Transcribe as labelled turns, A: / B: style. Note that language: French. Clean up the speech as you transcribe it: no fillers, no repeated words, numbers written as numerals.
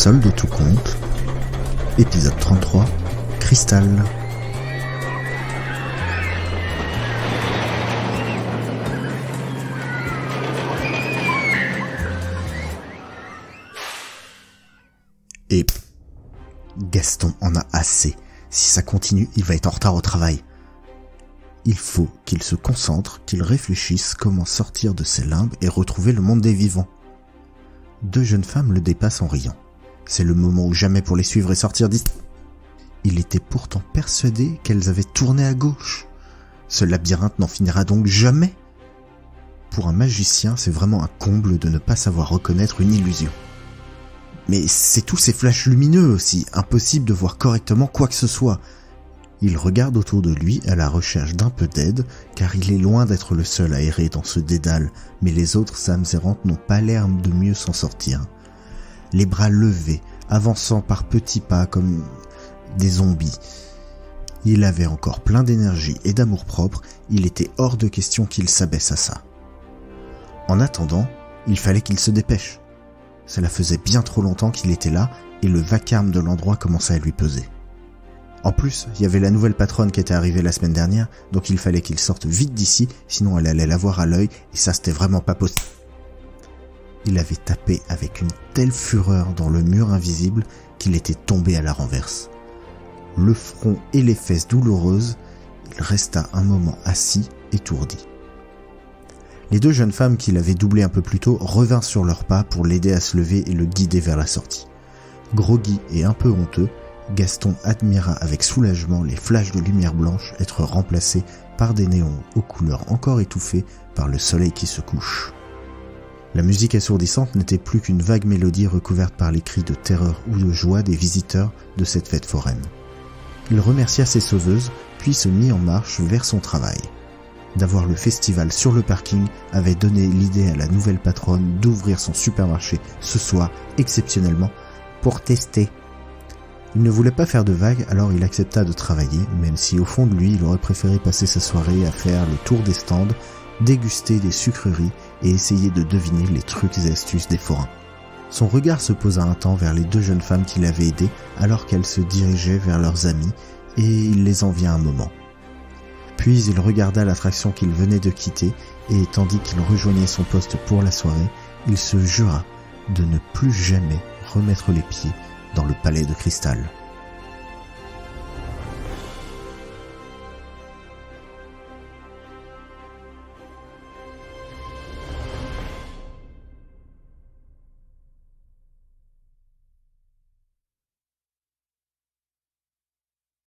A: Solde tout compte, épisode 33, Cristal. Et Gaston en a assez. Si ça continue, il va être en retard au travail. Il faut qu'il se concentre, qu'il réfléchisse comment sortir de ses limbes et retrouver le monde des vivants. Deux jeunes femmes le dépassent en riant. C'est le moment ou jamais pour les suivre et sortir d'ici. Il était pourtant persuadé qu'elles avaient tourné à gauche. Ce labyrinthe n'en finira donc jamais. Pour un magicien, c'est vraiment un comble de ne pas savoir reconnaître une illusion. Mais c'est tous ces flashs lumineux aussi, impossible de voir correctement quoi que ce soit. Il regarde autour de lui à la recherche d'un peu d'aide, car il est loin d'être le seul à errer dans ce dédale, mais les autres âmes errantes n'ont pas l'air de mieux s'en sortir. Les bras levés, avançant par petits pas comme des zombies. Il avait encore plein d'énergie et d'amour-propre, il était hors de question qu'il s'abaisse à ça. En attendant, il fallait qu'il se dépêche. Cela faisait bien trop longtemps qu'il était là, et le vacarme de l'endroit commençait à lui peser. En plus, il y avait la nouvelle patronne qui était arrivée la semaine dernière, donc il fallait qu'il sorte vite d'ici, sinon elle allait l'avoir à l'œil, et ça c'était vraiment pas possible. Il avait tapé avec une telle fureur dans le mur invisible qu'il était tombé à la renverse. Le front et les fesses douloureuses, il resta un moment assis, étourdi. Les deux jeunes femmes qui l'avaient doublé un peu plus tôt revinrent sur leurs pas pour l'aider à se lever et le guider vers la sortie. Groggy et un peu honteux, Gaston admira avec soulagement les flashs de lumière blanche être remplacés par des néons aux couleurs encore étouffées par le soleil qui se couche. La musique assourdissante n'était plus qu'une vague mélodie recouverte par les cris de terreur ou de joie des visiteurs de cette fête foraine. Il remercia ses sauveuses, puis se mit en marche vers son travail. D'avoir le festival sur le parking avait donné l'idée à la nouvelle patronne d'ouvrir son supermarché ce soir, exceptionnellement, pour tester. Il ne voulait pas faire de vagues, alors il accepta de travailler, même si au fond de lui, il aurait préféré passer sa soirée à faire le tour des stands, déguster des sucreries et essayer de deviner les trucs et astuces des forains. Son regard se posa un temps vers les deux jeunes femmes qui l'avaient aidé alors qu'elles se dirigeaient vers leurs amis et il les envia un moment. Puis il regarda l'attraction qu'il venait de quitter et tandis qu'il rejoignait son poste pour la soirée, il se jura de ne plus jamais remettre les pieds dans le palais de cristal.